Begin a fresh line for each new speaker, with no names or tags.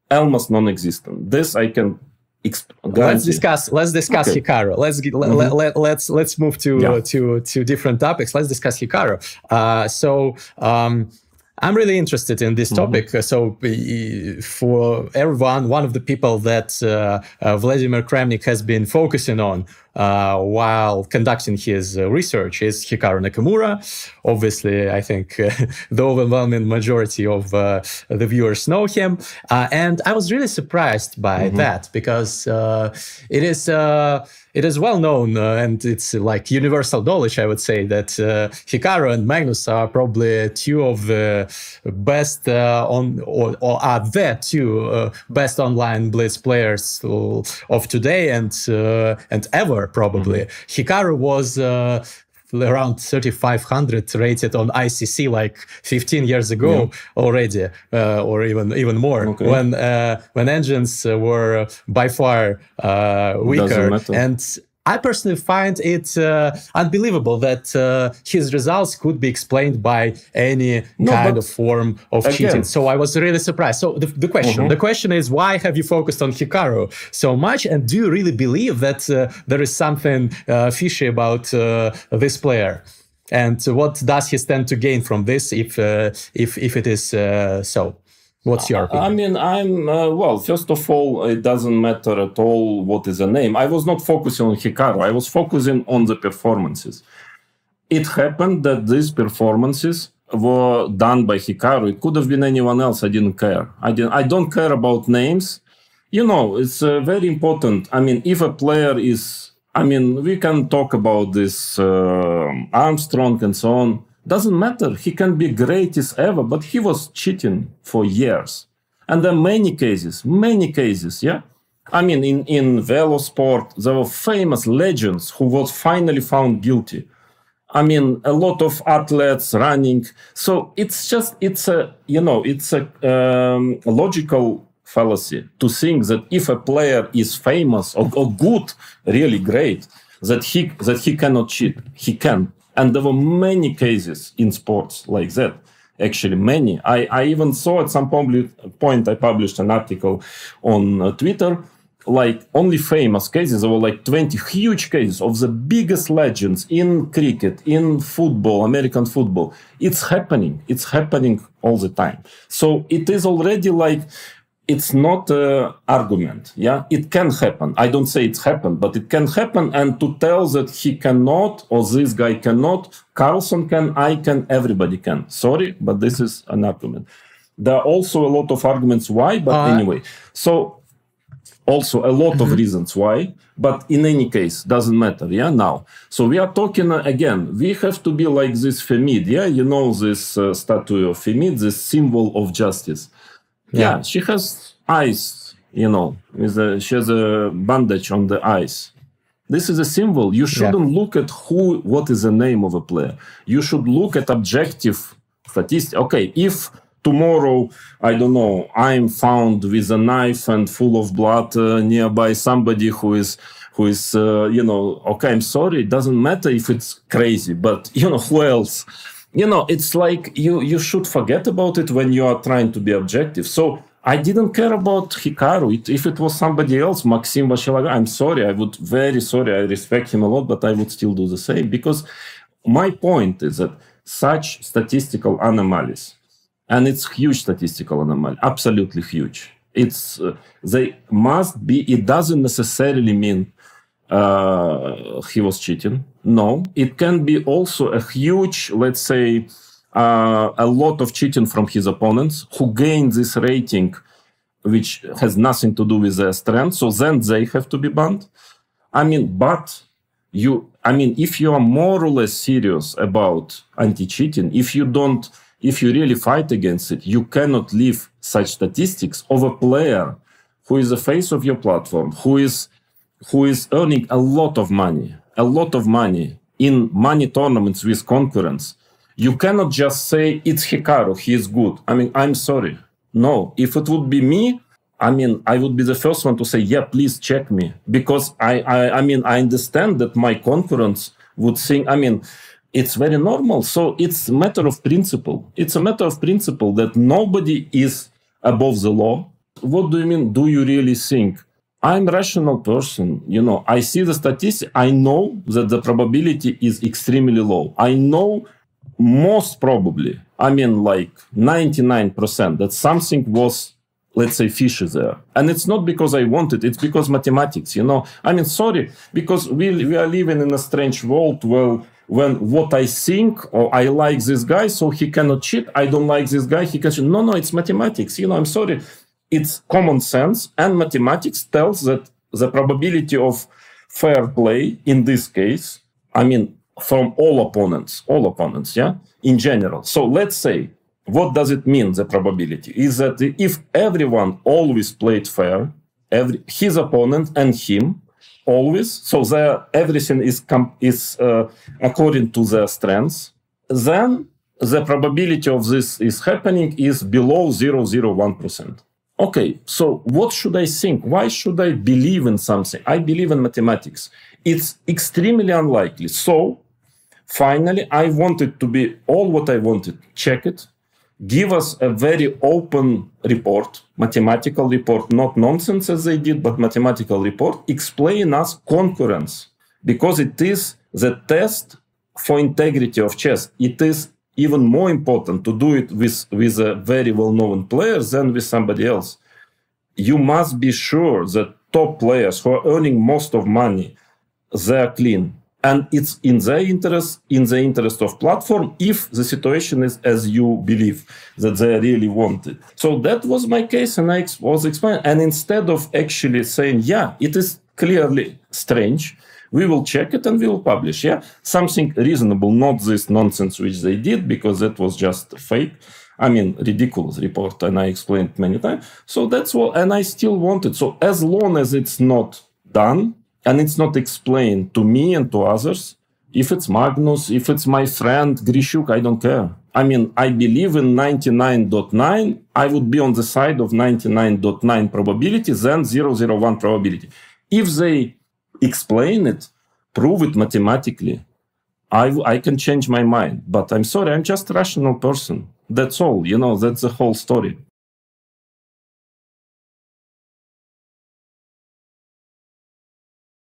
almost non-existent. This I can
let's discuss okay. Hikaru. Let's move to different topics. Let's discuss Hikaru. I'm really interested in this topic. So for everyone, one of the people that Vladimir Kramnik has been focusing on while conducting his research is Hikaru Nakamura. Obviously, I think the overwhelming majority of the viewers know him. And I was really surprised by that because it is well known and it's like universal knowledge, I would say, that Hikaru and Magnus are probably two of the best or are the two best online Blitz players of today and ever, probably. Hikaru was around 3,500 rated on ICC like 15 years ago already, or even more, when engines were by far weaker. And I personally find it unbelievable that his results could be explained by any kind of form of cheating. So I was really surprised. So the question is, why have you focused on Hikaru so much? And do you really believe that there is something fishy about this player? And what does he stand to gain from this if it is so? What's your opinion?
I mean, well, first of all, it doesn't matter at all what is the name. I was not focusing on Hikaru. I was focusing on the performances. It happened that these performances were done by Hikaru. It could have been anyone else. I didn't care. I don't care about names. You know, it's very important. I mean, if a player is... I mean, we can talk about this Armstrong and so on. Doesn't matter. He can be greatest ever, but he was cheating for years. And there are many cases, yeah? I mean, in velosport, there were famous legends who was finally found guilty. I mean, a lot of athletes running. So it's a logical fallacy to think that if a player is famous or good, really great, that he cannot cheat. He can. And there were many cases in sports like that. Actually, many. I even saw at some point I published an article on Twitter, like only famous cases. There were like 20 huge cases of the biggest legends in cricket, in football, American football. It's happening. It's happening all the time. So it is already like, it's not an argument, yeah? It can happen. I don't say it's happened, but it can happen. And to tell that he cannot, or this guy cannot, Carlson can, I can, everybody can. Sorry, but this is an argument. There are also a lot of arguments why, but anyway. So also a lot of reasons why, but in any case, doesn't matter, yeah, now. So we are talking, again, we have to be like this Femid, yeah? You know this statue of Femid, this symbol of justice. Yeah, she has eyes, you know, she has a bandage on the eyes. This is a symbol. You shouldn't look at what is the name of a player. You should look at objective statistics. Okay, if tomorrow, I don't know, I'm found with a knife and full of blood nearby somebody who is, you know, okay, I'm sorry, it doesn't matter if it's crazy, but, you know, who else? You know, it's like you should forget about it when you are trying to be objective. So I didn't care about Hikaru. If it was somebody else, Maxim Vashilaga, I'm sorry. I would very sorry. I respect him a lot, but I would still do the same. Because my point is that such statistical anomalies, and it's huge statistical anomaly, absolutely huge. It's they must be. It doesn't necessarily mean he was cheating. No, it can be also a huge, let's say, a lot of cheating from his opponents who gain this rating, which has nothing to do with their strength. So then they have to be banned. I mean, but if you are more or less serious about anti-cheating, if you really fight against it, you cannot leave such statistics of a player who is the face of your platform, who is earning a lot of money in money tournaments with concurrents. You cannot just say, it's Hikaru, he is good. I mean, I'm sorry. No, if it would be me, I mean, I would be the first one to say, yeah, please check me. Because I understand that my concurrents would think, I mean, it's very normal. So it's a matter of principle. It's a matter of principle that nobody is above the law. What do you mean? Do you really think? I'm a rational person. You know, I see the statistics. I know that the probability is extremely low. I know most probably, I mean like 99% that something was, let's say, fishy there. And it's not because I want it. It's because mathematics, you know. I mean, sorry, because we are living in a strange world where when what I think, or I like this guy, so he cannot cheat. I don't like this guy, he can cheat. No, it's mathematics. You know, I'm sorry. It's common sense, and mathematics tells that the probability of fair play in this case, I mean, from all opponents, yeah, in general. So let's say, what does it mean, the probability? Is that if everyone always played fair, his opponent and him, always, so everything is according to their strengths, then the probability of this is happening is below 0.01%. Okay, so what should I think? Why should I believe in something? I believe in mathematics. It's extremely unlikely. So finally, I want it to be all what I wanted. Check it. Give us a very open report, mathematical report, not nonsense as they did, but mathematical report. Explain us concurrence, because it is the test for integrity of chess. It is even more important to do it with a very well-known player than with somebody else. You must be sure that top players who are earning most of money, they're clean. And it's in their interest of platform, if the situation is as you believe that they really want it. So that was my case, and I was explaining. And instead of actually saying, yeah, it is clearly strange, we will check it and we will publish, yeah, something reasonable, not this nonsense which they did, because that was just fake. I mean, ridiculous report, and I explained many times. So that's what, and I still want it. So as long as it's not done, and it's not explained to me and to others, if it's Magnus, if it's my friend Grishuk, I don't care. I mean, I believe in 99.9, I would be on the side of 99.9 probability than 0.01 probability. If they explain it, prove it mathematically, I can change my mind. But I'm sorry, I'm just a rational person. That's all, you know, that's the whole story.